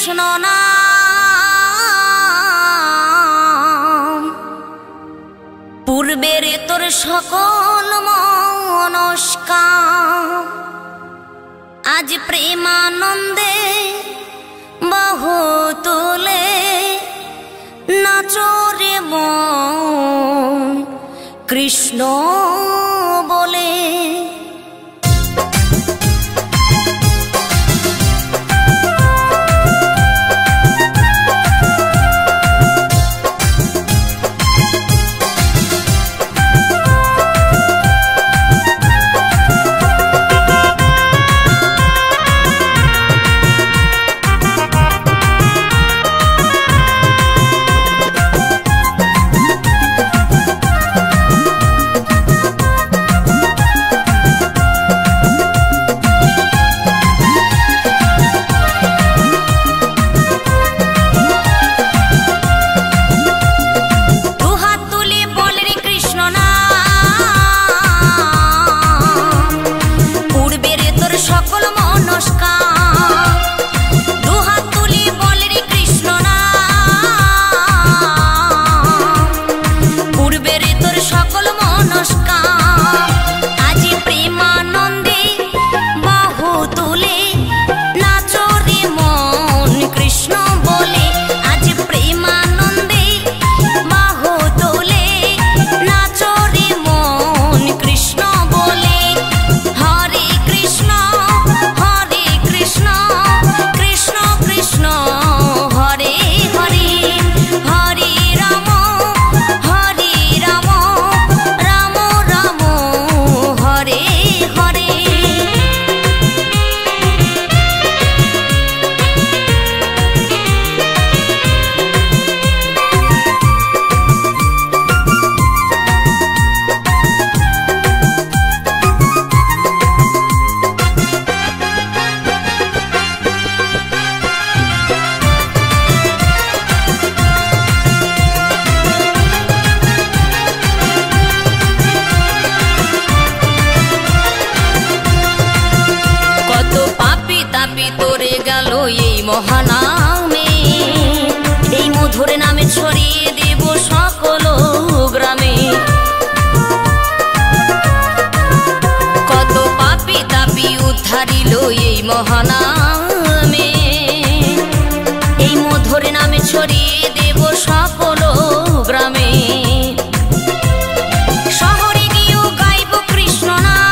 কৃষ্ণ নাম পূর্বের তোর সকল মনস্কাম আজ প্রেমানন্দে বহু তুলে নাচরে মন কৃষ্ণ বলে। মহানামে এই মধুর নামে ছড়িয়ে দেব সকল গ্রামে। কত পাপী তাপী উদ্ধারিল এই মহানামে এই মধুর নামে ছড়িয়ে দেব সকল গ্রামে। শহরে গিয়েও গাইব কৃষ্ণ নাম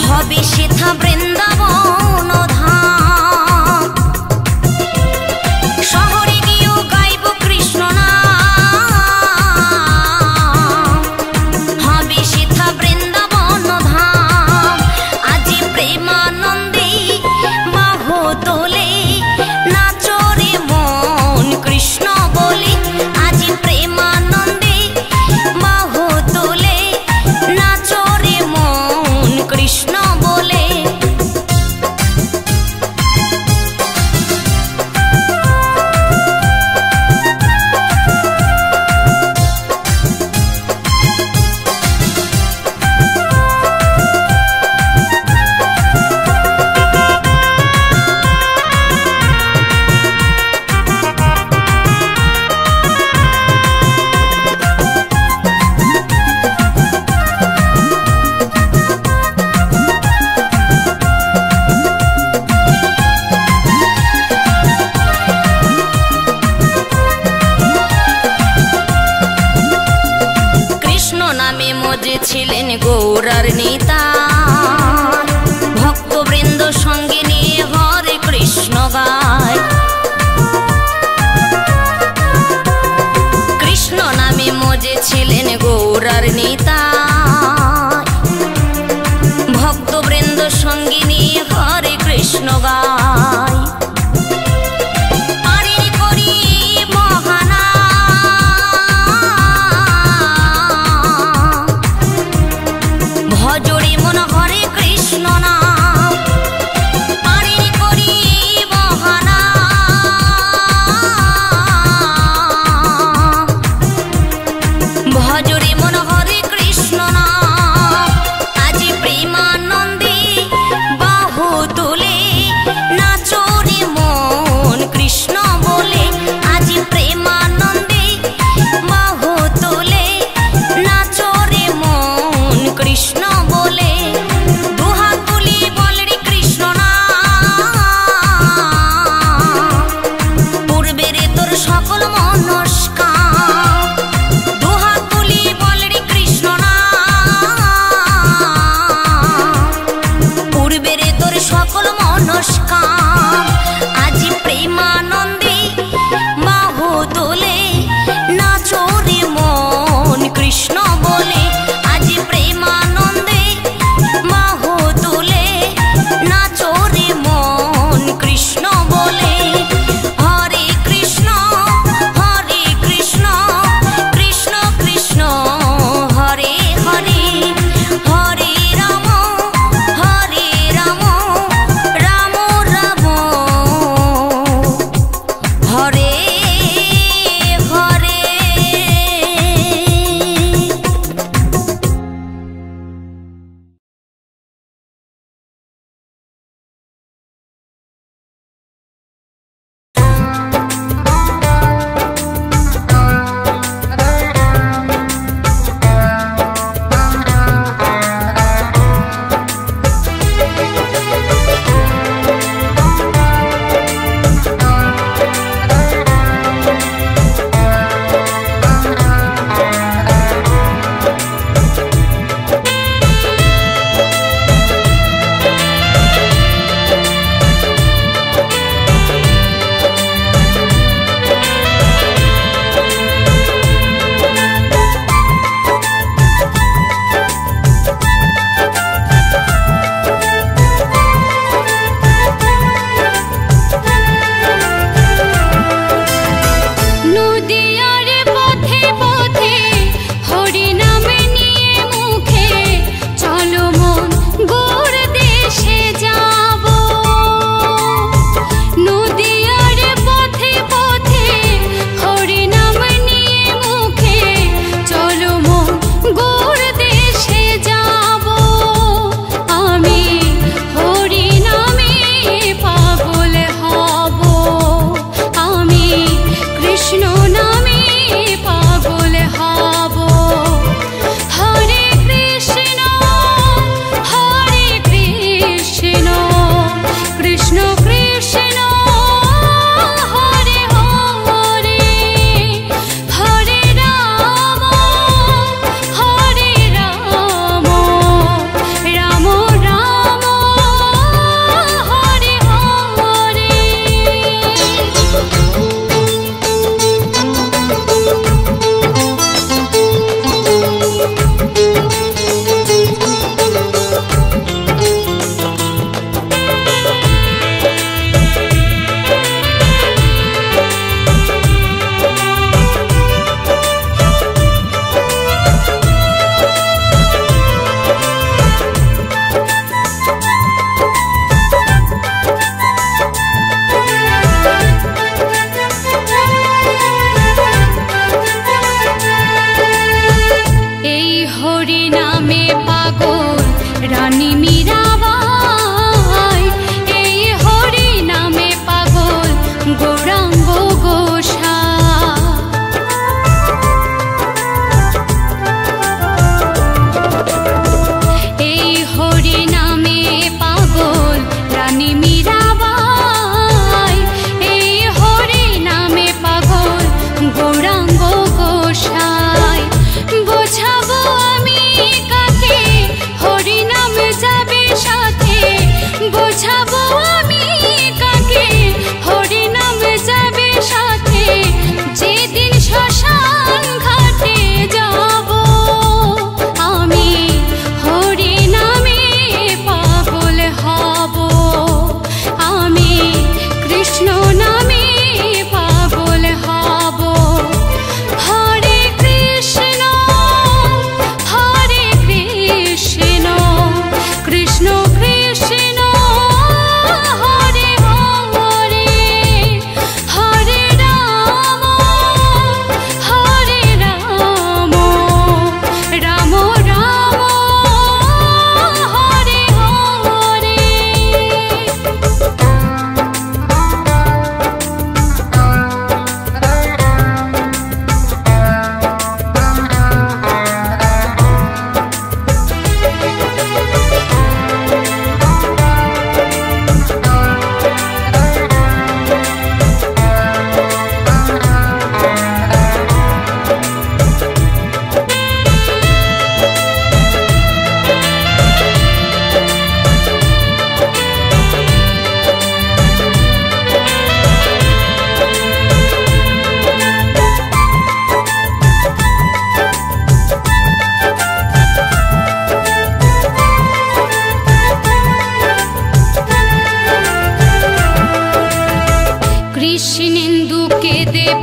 হবে সেথা বৃন্দাবন ধাম। শহরে গিয়েও গাইব কৃষ্ণ নাম হবে সেথা বৃন্দাবন ধাম। আজি প্রেমানন্দে বাহু তোলে নাচরে মন কৃষ্ণ বলে। আজি প্রেমানন্দে বাহু তোলে নাচরে মন কৃষ্ণ বলে। ছিলেন গৌরার নেতা ভক্তবৃন্দ সঙ্গে নিয়ে হরে কৃষ্ণ গায়। কৃষ্ণ নামে মজে ছিলেন গৌরার নেতা ভক্তবৃন্দ সঙ্গে নিয়ে হরে কৃষ্ণ গায়। ভজরে মন হরে কৃষ্ণ নাম পারে করি মহানা। ভজরে মন হরে কৃষ্ণ নাম আজি প্রেমানন্দে বাহু তুলে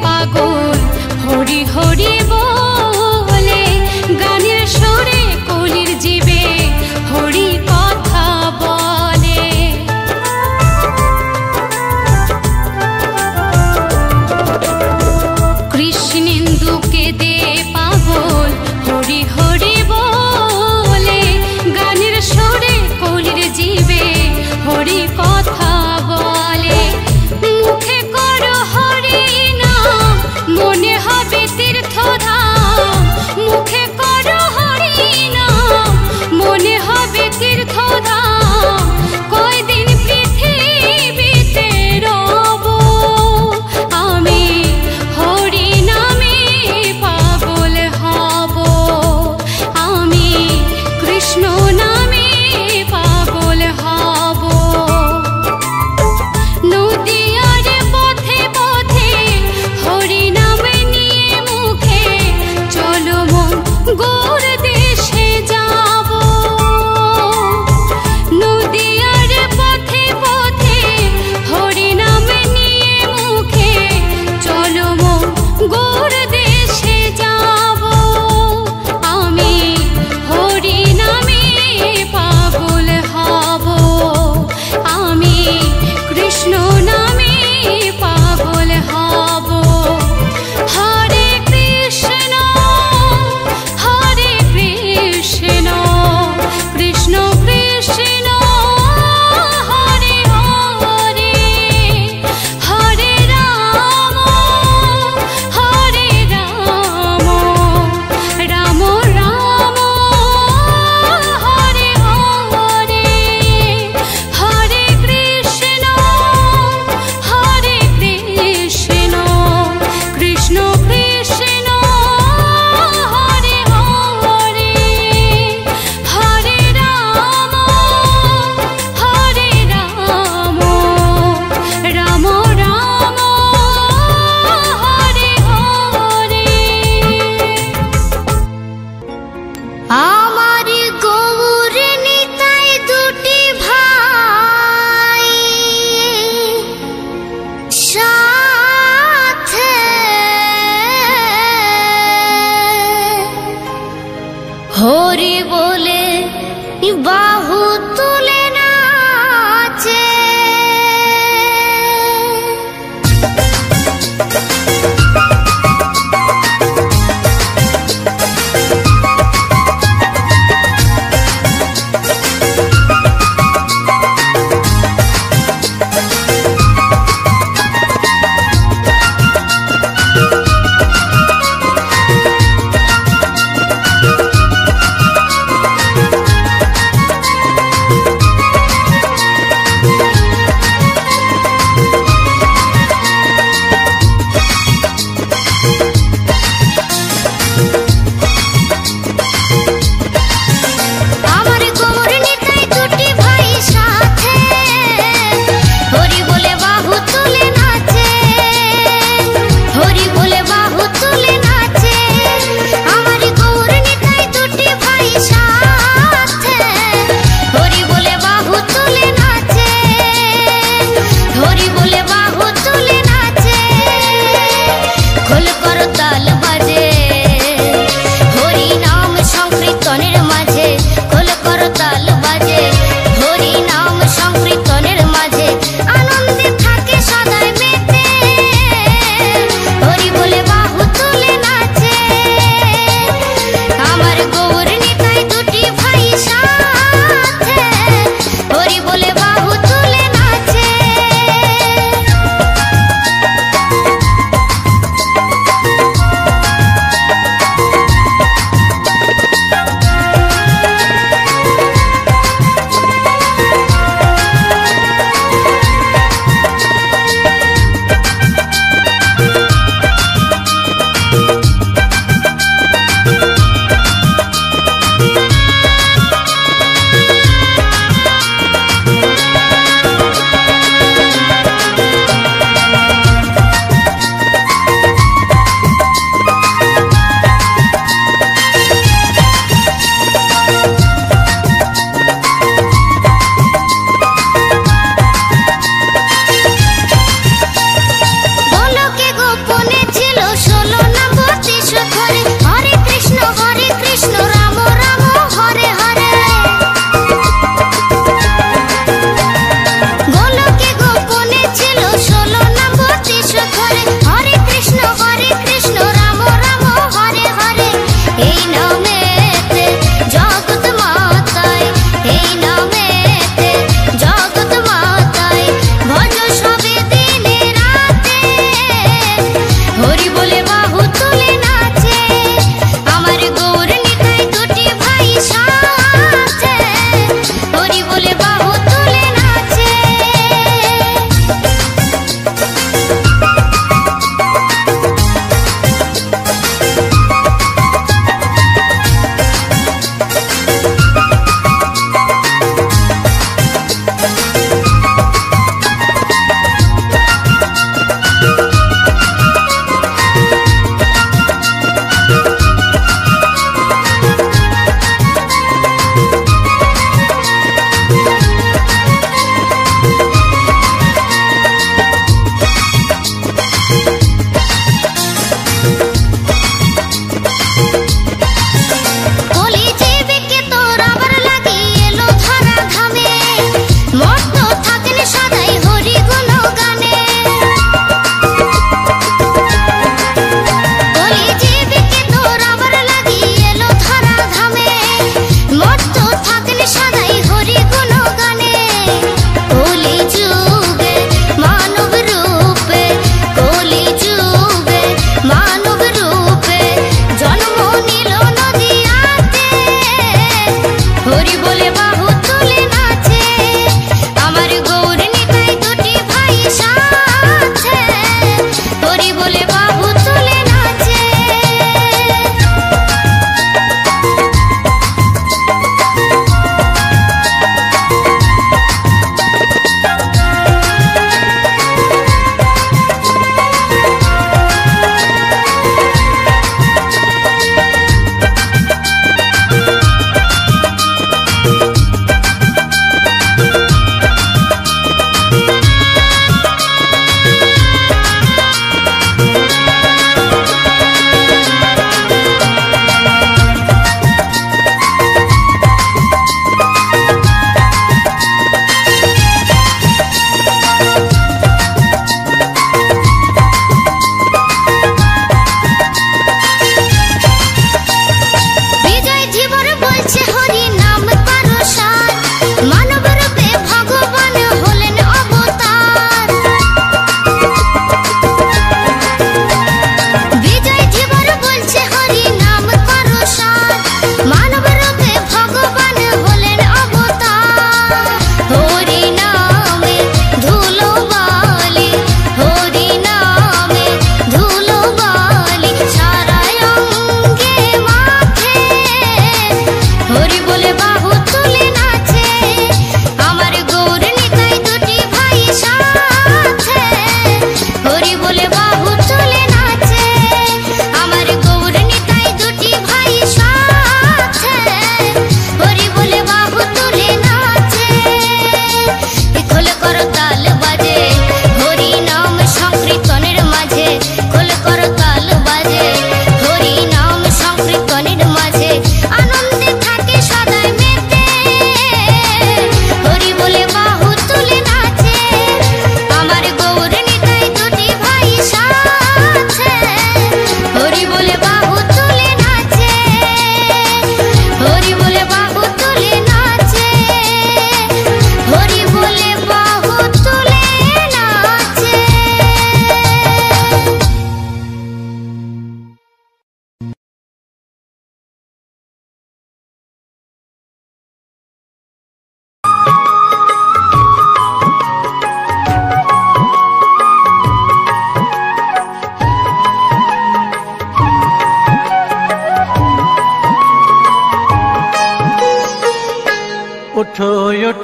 পাগল হরি হরি বলে গানের সুরে কলির জীবে হরি কথা বলে। কৃষ্ণেন্দুকে দে পাগল হরি হরি বলে গানের সুরে কলির জীবে হরি কথা বলে। মুখে করো হরি নাম মনে হবে তীর্থ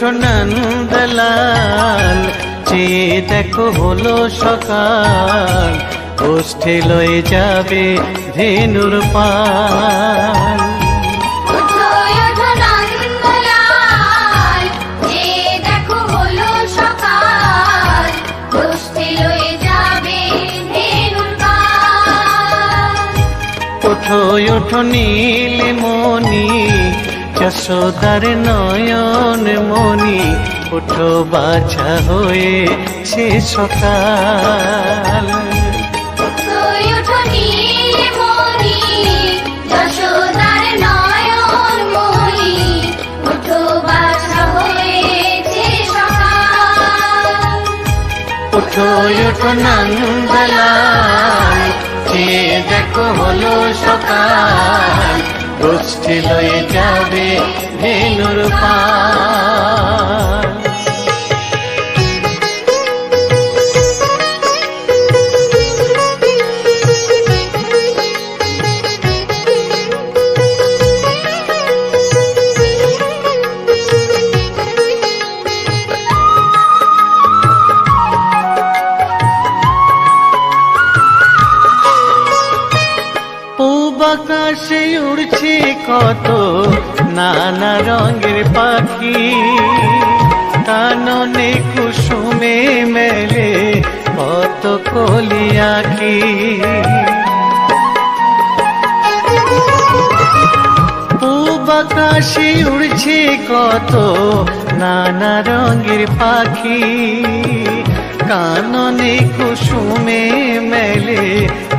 ওঠো নন্দলাল, চেয়ে দেখো হলো সকাল, গোষ্ঠী লয়ে যাবে ধেনুর পাল। ওঠো ওঠো নীলমণি, যশোদার নয়ন মণি, ওঠো বাছা হয়েছে সকাল। ওঠো ওঠো নন্দলাল, চেয়ে দেখো হলো সকাল, গোষ্ঠী লয়ে যাবে ধেনুর পাল। আকাশে উড়ছে কত নানা রঙের পাখি, কাননে কুসুমে মেলে কত কলি আঁখি। পূব আকাশে উড়ছে কত নানা রঙের পাখি, কাননে কুসুমে মেলে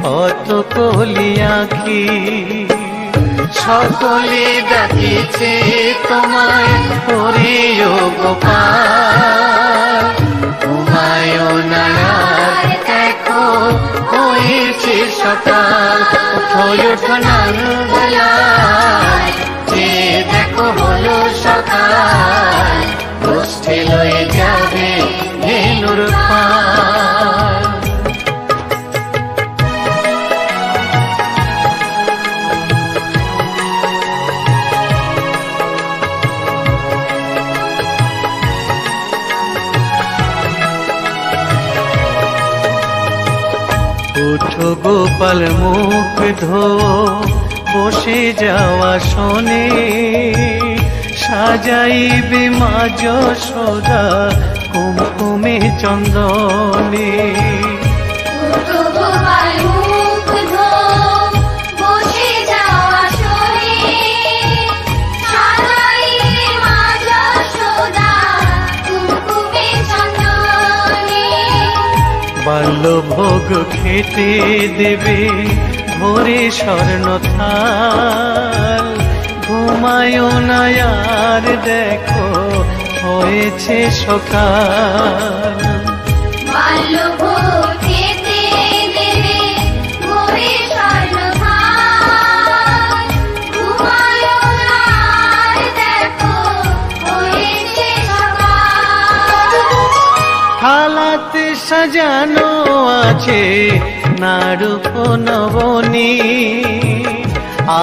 কত কলি আঁখি। সকলে ডাকিছে তোমায় হরিও গোপাল, হুমায়ুন আর দেখো হয়েছে সকাল। ওঠো ওঠো নন্দলাল, চেয়ে দেখো হলো সকাল, গোষ্ঠী লয়ে যাবে ধেনুর পাল। ওঠো গোপাল মুখ ধো, বসে যাওয়া শোনে, সাজাইবে মা যশোদা কুমকুমে চন্দনে। বাল্যভোগ খেতে দেবে ভোরে স্বর্ণ থাল, ঘুমায়ুন আর দেখো হয়েছে সকাল। বাল্যভোগ খেতে দেবে ভোরে স্বর্ণ থাল, ঘুমায়ুন আর দেখো হয়েছে সকাল। থালাতে সাজানো আছে নারূপ নবনী,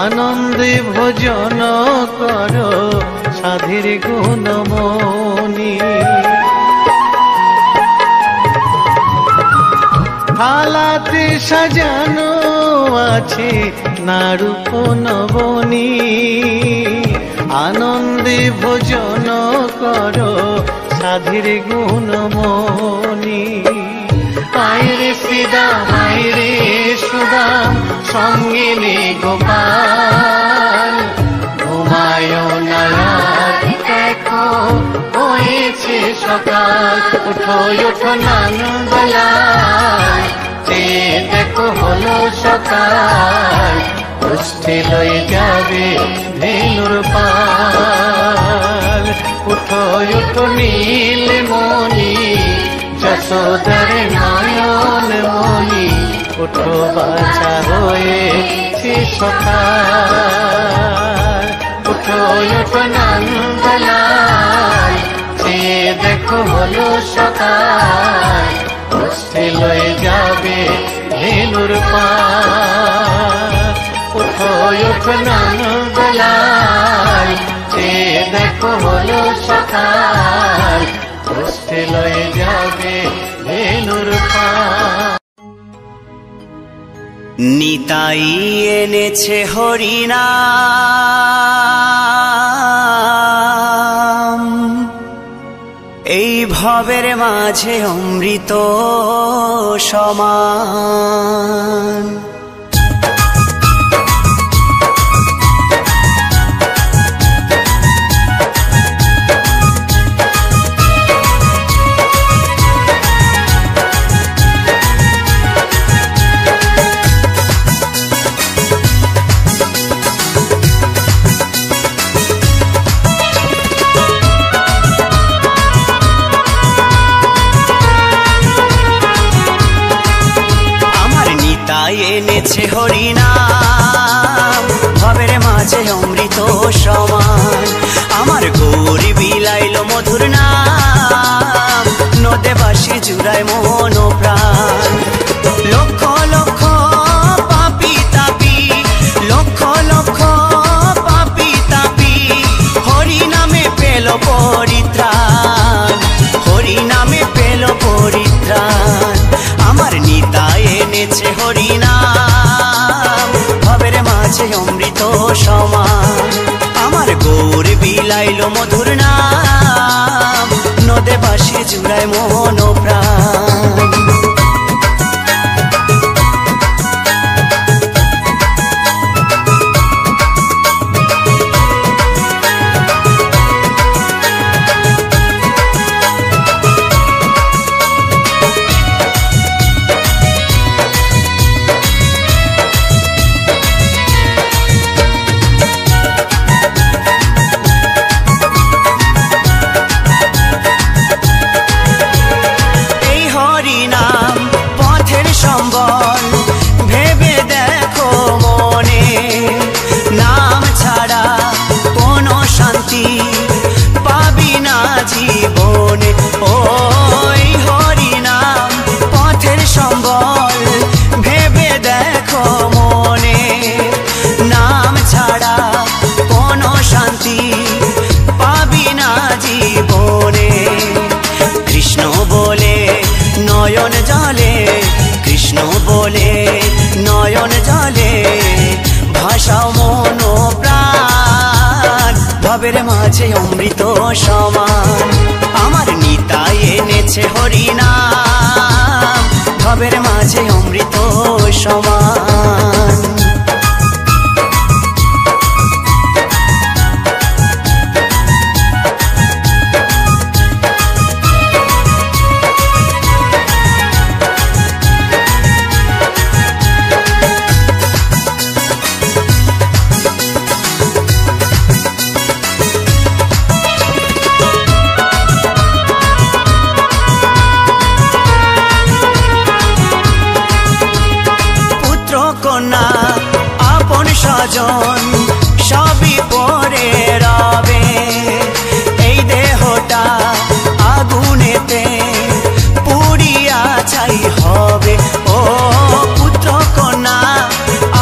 আনন্দে ভোজন করো সাধীর গুণমণি। থালাতে সাজানো আছে নারূপ নবনী, আনন্দে ভোজন করো সাধীর গুণমণি। আয়রে শ্রীদাম আয়রে সুদাম, সঙ্গে নে গোপাল, হুমায়ুন আর দেখো হয়েছে সকাল। ওঠো ওঠো নন্দলাল, চেয়ে দেখো হলো সকাল, গোষ্ঠী লয়ে যাবে ধেনুর পাল। ওঠো ওঠো নীলমণি, যশোদার নয়ন মণি, ওঠো বাছা হয়েছে সকাল। ওঠো ওঠো নন্দলাল, চেয়ে দেখো হলো সকাল, গোষ্ঠী লয়ে যাবে ধেনুর পাল। ওঠো ওঠো নন্দলাল, চেয়ে দেখো দেখো হলো সকাল, কষ্টে লয়ে যাবে ধেনুর পাল। নিতাই এনেছে হরিনাম, এই ভবের মাঝে অমৃত সমান। এনেছে হরিনাম, ভবের মাঝে অমৃত সমান। আমার গৌরী বিলাইল মধুর নাম, নদে বাসি জুড়ায় মন প্রাণ। লক্ষ লক্ষ পাপি তাপি, লক্ষ লক্ষ পাপি তাপি, হরিনামে পেল পরিত্রাণ, হরিনামে পেল পরিত্রাণ। আমার নিতাই এনেছে হরিনাম, ভবের মাঝে অমৃত সমান। আমার গৌর বিলাইল মধুর নাম, নদে বাসি জুড়ায় মন প্রাণ। জীবনে ওই হরিনাম পথের সম্বল, ভেবে দেখো মনে। নাম ছাড়া কোনো শান্তি পাবি না জীবনে। কৃষ্ণ বলে নয়ন জলে, কৃষ্ণ বলে নয়ন জলে, ভাষাও মন প্রাণ, ভবের মাঝে অমৃত সমান। আমার নিতাই এনেছে হরিনাম, ভবের মাঝে অমৃত সমান। আপন স্বজন সবই পরে রবে, এই দেহটা আগুনেতে পুড়িয়া ছাই হবে। ও পুত্র কন্যা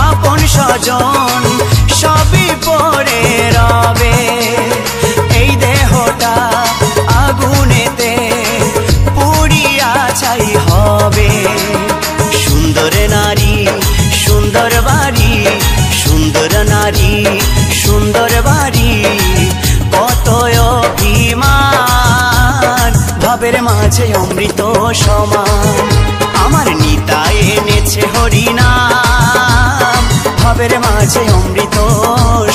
আপন স্বজন সবই পরে রবে, এই দেহটা আগুনেতে পুড়িয়া ছাই হবে। সুন্দর নারী সুন্দর বাড়ি, সুন্দর নারী সুন্দর বাড়ি, কত অভিমান, ভবের মাঝে অমৃত সমান। আমার নিতাই এনেছে হরিনাম, ভবের মাঝে অমৃত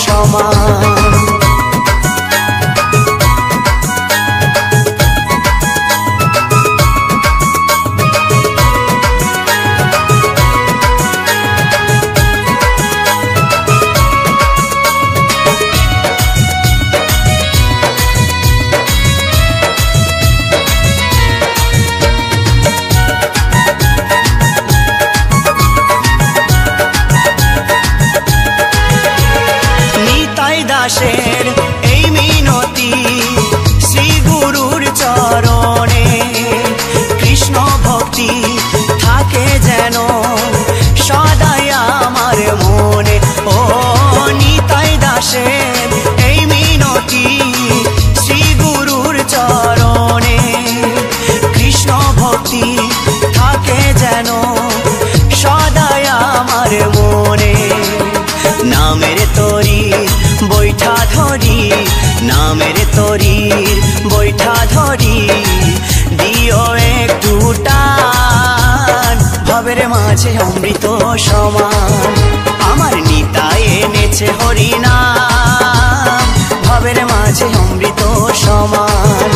সমান। দাসের বৈঠা ধরি দিও একটু টান ভবের মাঝে অমৃত সমান আমার নিতাই এনেছে হরিনাম ভবের মাঝে অমৃত সমান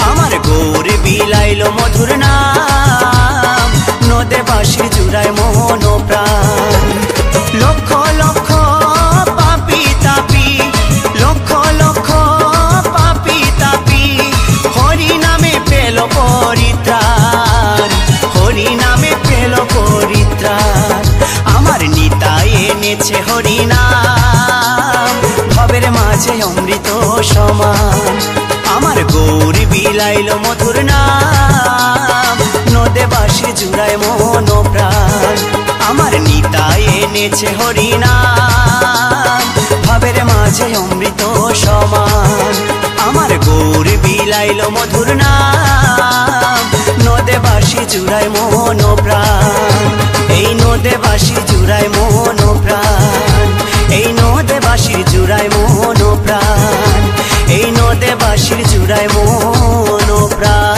আমার গৌর বিলাইলো মধুর নাম নদে বাঁশি জুড়ায় মন প্রাণ লক্ষ লক্ষ পাপি তাপি লক্ষ লক্ষ পাপি তাপি হরি নামে পেল পরিত্রাণ হরি নামে পেল পরিত্রাণ আমার নিতাই এনেছে হরিনাম ভবের মাঝে অমৃত সমান আমার গৌর বিলাইলো মধুর নাম নদে বাঁশি জুড়ায় মন প্রাণ আমার নিতাই এনেছে হরিনাম ভবের মাঝে অমৃত সমান আমার গৌর বিলাইলো মধুর নাম নদে বাঁশি জুড়ায় মন প্রাণ এই নদে বাঁশি জুড়ায় মন প্রাণ এই নদে বাঁশির জুড়ায় মন প্রাণ এই নদে বাঁশির জুড়ায় মন প্রাণ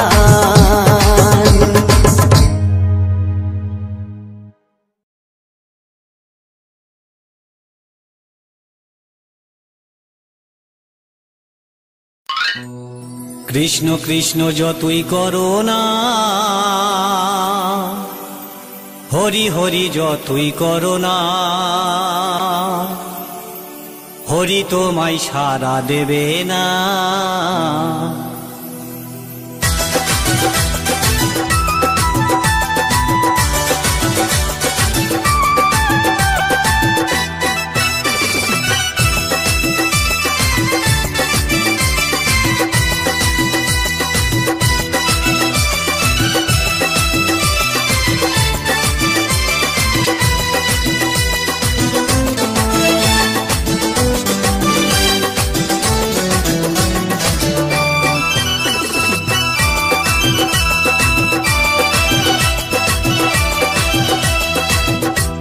কৃষ্ণ কৃষ্ণ যতই করো না হরি হরি যতই করো না হরি তোমায় সাড়া দেবে না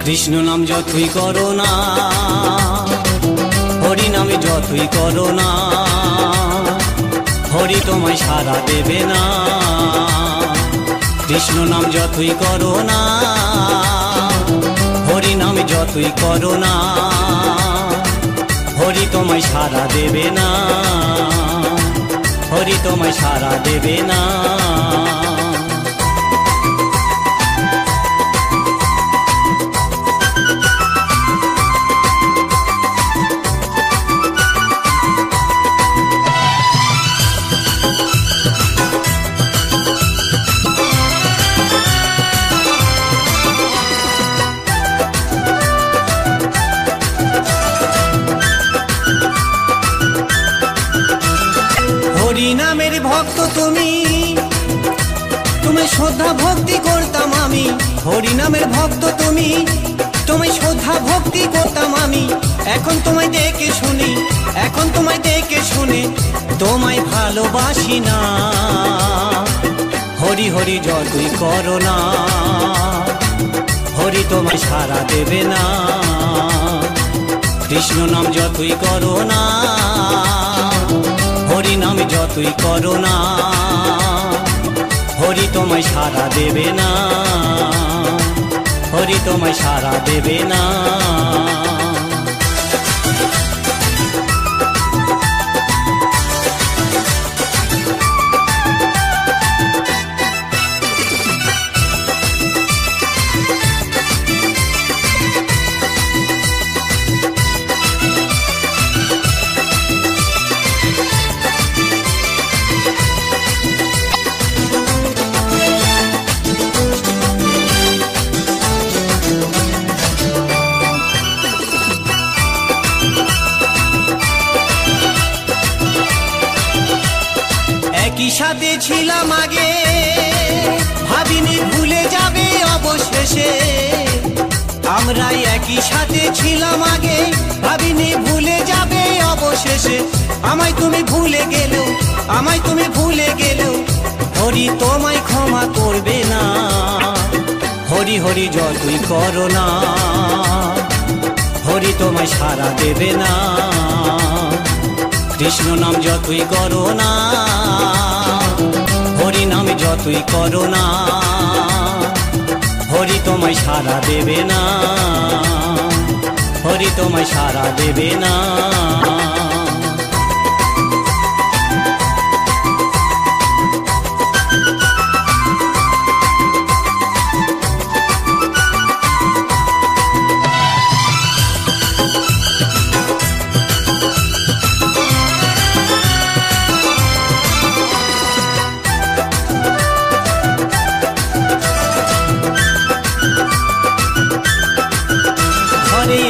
কৃষ্ণ নাম যতই করো না হরি নামে যতই করো না হরি তোমায় সাড়া দেবে না কৃষ্ণ নাম যতই করো না হরি নামে যতই করো না হরি তোমায় সাড়া দেবে না হরি তোমায় সাড়া দেবে না নামের ভক্ত তুমি শ্রদ্ধা ভক্তি করতাম আমি হরি নামের ভক্ত তুমি তোমায় শ্রদ্ধা ভক্তি করতাম আমি এখন তোমায় দেখে শুনি এখন তোমায় দেখে শুনে তোমায় ভালোবাসি না হরি হরি যতই করো না হরি তোমায় সাড়া দেবে না কৃষ্ণ নাম যতই করো না হরি নাম যতই করো না হরি তোমায় সাড়া দেবে না হরি তোমায় সাড়া দেবে না একই সাথে ছিলাম আগে ভাবিনি ভুলে যাবে অবশেষে আমরা একই সাথে ছিলাম আগে ভাবিনি ভুলে যাবে অবশেষে আমায় তুমি ভুলে গেলেও আমায় তুমি ভুলে গেলেও হরি তোমায় ক্ষমা করবে না হরি হরি যতই করো না হরি তোমায় সাড়া দেবে না কৃষ্ণ নাম যতই করো না যতই করো না, হরি তোমায় সাড়া দেবে না, হরি তোমায় সাড়া দেবে না।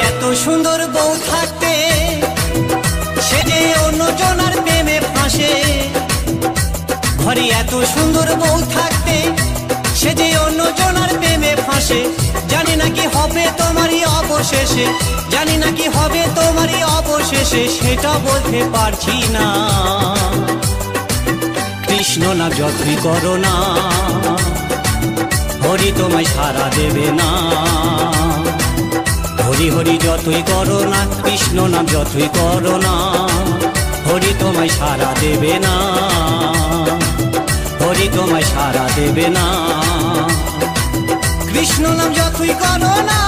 এত সুন্দর বউ থাকতে সে যে অন্যজনার প্রেমে ফাঁসে, ঘরে এত সুন্দর বউ থাকতে সে যে অন্যজনার প্রেমে ফাঁসে। জানি না কি হবে তোমারই অবশেষে, জানি না কি হবে তোমারই অবশেষে, সেটা বলতে পারছি না। কৃষ্ণ নাম যতই করো না, হরি তোমায় সাড়া দেবে না, হরি হরি যতই করো না, কৃষ্ণ নাম যতই করো না, হরি তোমায় সাড়া দেবে না, হরি তোমায় সাড়া দেবে না। কৃষ্ণ নাম যতই করো না,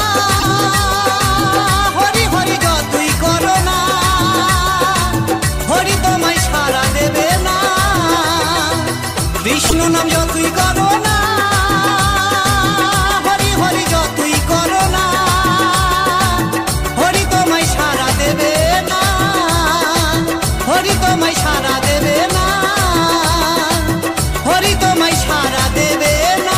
হরি হরি যতই করো না, হরি তোমায় সাড়া দেবে না। কৃষ্ণ নাম যতই করো না, হরি হরি যতই করো না, হরি তোমায় সাড়া দেবে না, হরি তোমায় সাড়া দেবে না, হরি তোমায় সাড়া দেবে না।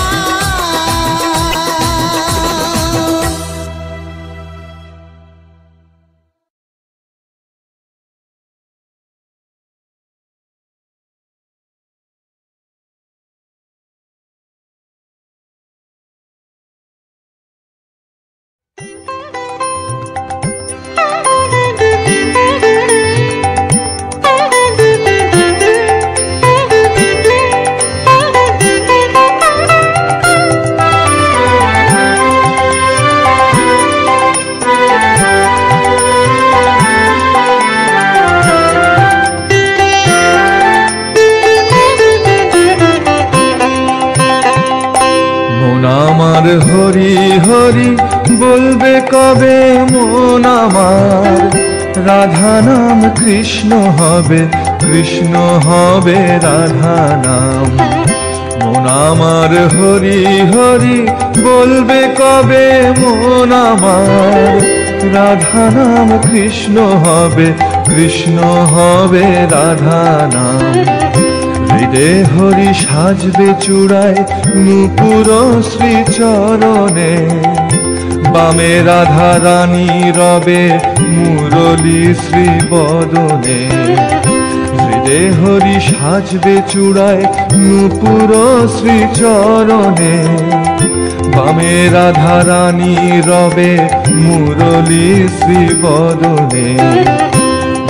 হরি হরি বলবে কবে মন আমার, রাধা নাম কৃষ্ণ হবে, কৃষ্ণ হবে রাধা নাম। মন আমার হরি হরি বলবে কবে মন আমার, রাধা নাম কৃষ্ণ হবে, কৃষ্ণ হবে রাধা নাম। হৃদে হরি সাজবে চূড়ায় নূপুর শ্রীচরণে, বামে রাধা রানী রবে মুরলী শ্রীবদনে। হৃদে হরি সাজবে চূড়ায় নূপুর শ্রীচরণে, বামে রাধা রানী রবে মুরলী শ্রীবদনে।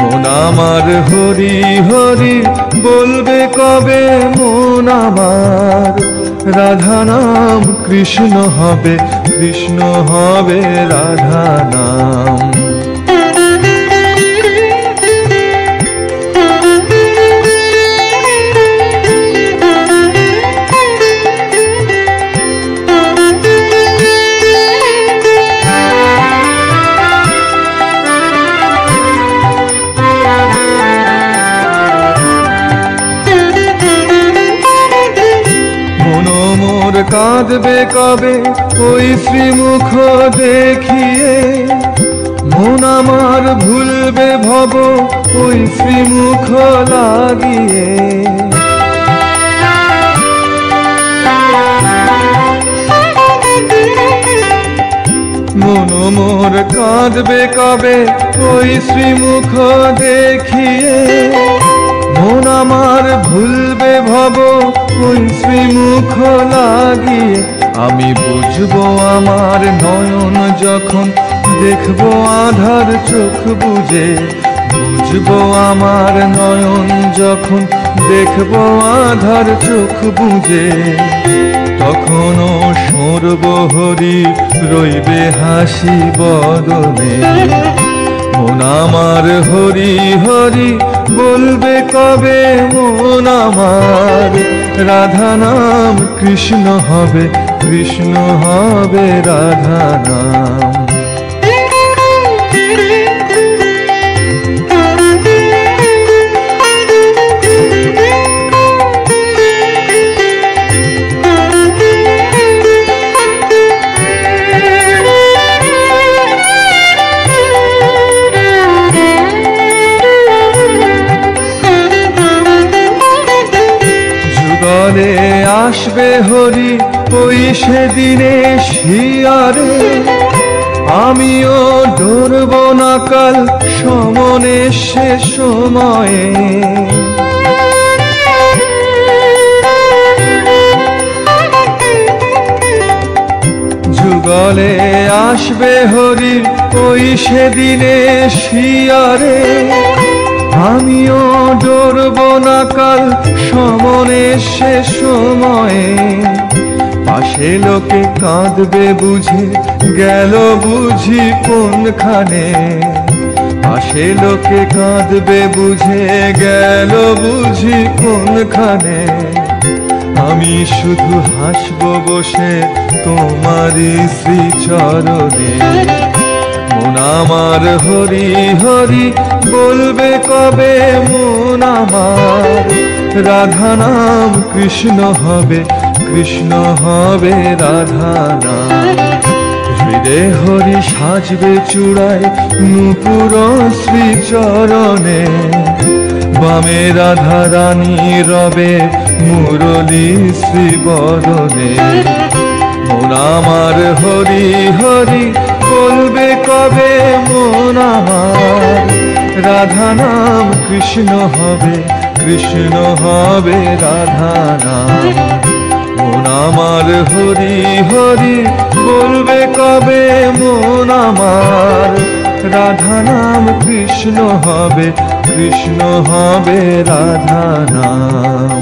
মন আমার হরি হরি বলবে কবে মন আমার, রাধা নাম কৃষ্ণ হবে, কৃষ্ণ হবে রাধা নাম। কাঁদবে কবে ওই শ্রীমুখ দেখিয়ে, মন আমার ভুলবে ভব ওই শ্রীমুখ লাগিয়ে। মন মোর কাঁদবে কবে ওই শ্রীমুখ দেখিয়ে, মন আমার ভুলবে ভব ওই শ্রীমুখ লাগিয়ে। আমি বুঝবো আমার নয়ন যখন দেখবো আধার চোখ বুঝে, বুঝবো আমার নয়ন যখন দেখবো আধার চোখ বুঝে। তখনও সর্বহরি রইবে হাসি বদনে। মন আমার হরি হরি বলবে কবে মন আমার, রাধা নাম কৃষ্ণ হবে, কৃষ্ণ হবে রাধা নাম। যুগলে আসবে হরি ওই সেদিনে শিয়ারে, আমিও ডরব না কাল সমনে সে সময়ে। যুগলে আসবে হরি ওই সেদিনে শিয়ারে, আমিও ডরব না কাল সমনে সে সময়ে। পাশে লোকে কাঁদবে বুঝি গেল বুঝি কোনখানে, পাশে লোকে কাঁদবে বুঝে গেল বুঝি কোনখানে। আমি শুধু হাসব বসে তোমারই শ্রীচরণে। মন আমার হরি হরি বলবে কবে মন আমার, রাধা নাম কৃষ্ণ হবে, কৃষ্ণ হবে রাধা নাম। হৃদে হরি সাজবে চূড়ায় নূপুর শ্রীচরণে, বামে রাধা রানী রবে মুরলী শ্রীবদনে। মন আমার হরি হরি বলবে কবে মন আমার, রাধা নাম কৃষ্ণ হবে, কৃষ্ণ হবে রাধা নাম। মন আমার হরি হরি বলবে কবে মন আমার, রাধা নাম কৃষ্ণ হবে, কৃষ্ণ হবে রাধা নাম।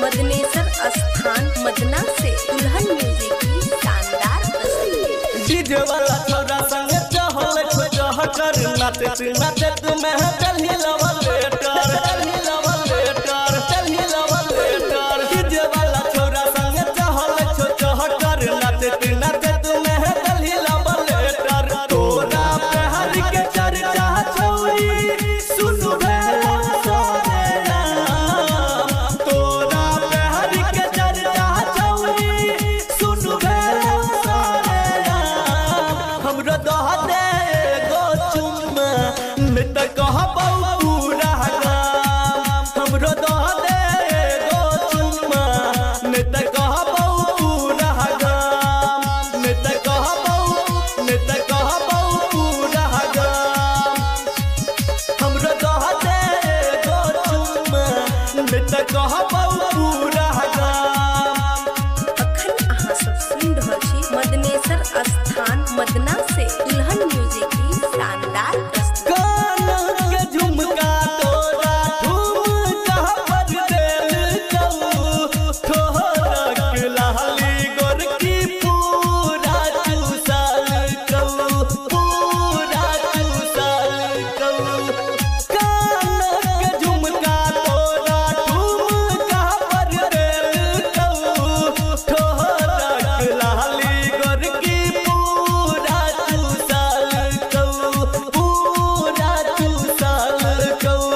मदनेसर स्थान मदना से दुल्हन म्यूजिक की शानदार प्रस्तुति। डीजे वाला छोरा संग चहल चहकर नाचत नाचत में चली लवल लेटर, चली लवल लेटर, चली लवल लेटर। डीजे वाला छोरा संग चहल चहकर नाचत नाचत में चली लवल लेटर। तोरा प्यार के चर्चा छौरी सुनु भेला सोरेला, तोरा प्यार के चर्चा छौरी सुनु भेला सोरेला। हमरो दह दे गो चुम्मा मैं त कहबौ पूरा गाम। हमरो दह दे गो चुम्मा मैं त कहबौ पूरा गाम। मैं त कहबौ पूरा गाम। हमरो दह दे गो चुम्मा मैं त कहबौ पूरा गाम। अखन अहाँ सब सुन रहल छी मदनेसर स्थान मदना से दुल्हन म्यूजिक की शानदार प्रस्तुति। काना के झुमका तोरा झुमका पर देल जाऊ, ठोरक लाली गोरकी पूरा चूसल कऊ, पूरा चूसल कऊ। काना के झुमका तोरा झुमका पर देल जाऊ, ठोरक लाली गोरकी पूरा चूसल कऊ, पूरा चूसल कऊ,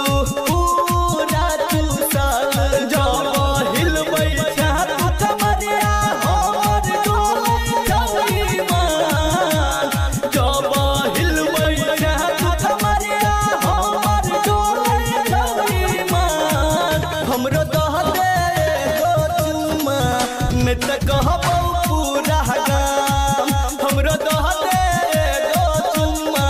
पूरा चूसल। जब हिलबै छात कमरिया हमर डोलै छौरी मान, जब हिलबै छात कमरिया हमर डोलै छौरी मान। हमरो दह दे गो चुम्मा मैं त कहबौ पूरा गाम। हमरो दह दे गो चुम्मा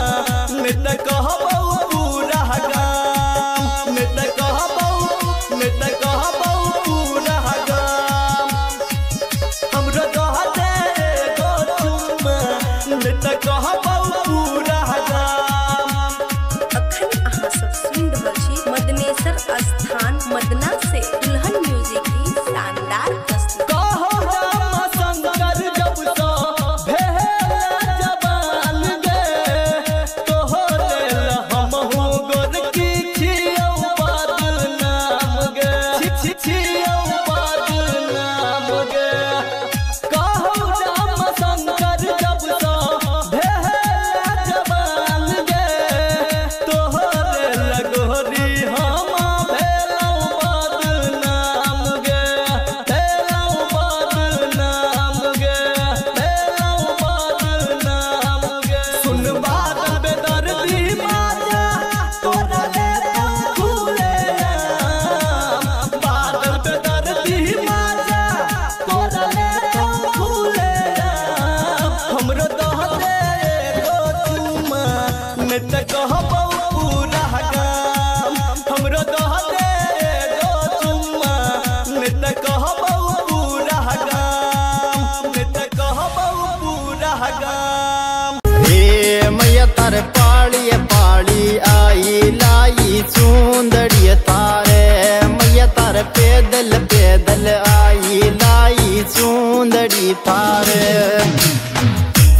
मैं त कहबौ पूरा गाम। मैं त कहबौ पूरा गाम। चूंदड़ी थारे,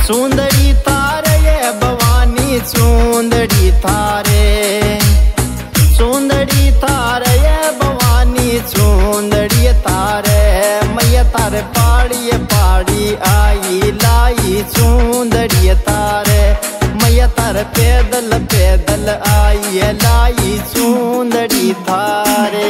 चूंदड़ी थारे ये भवानी चूंदड़ी थारे, चूंदड़ी थारे ये भवानी चूंदड़ी तारे, मैया तारे पाड़ी पाड़ी आई लाई चूंदड़ी तारे, मैया तारे पैदल पैदल आई लाई चूंदड़ी थारे।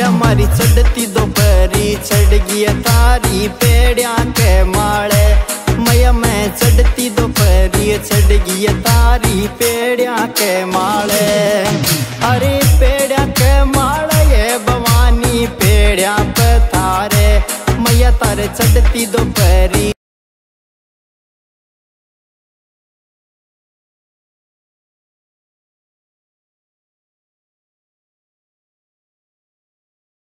हमारी चढ़ती दोपहरी चढ़ गई तारी पेड़िया के माले, मैया मैं चढ़ती दोपहरी चढ़ गई तारी पेड़िया के माले, अरे पेड़िया के माले ये भवानी पेड़िया पे थारे, मैया तारे चढ़ती दोपहरी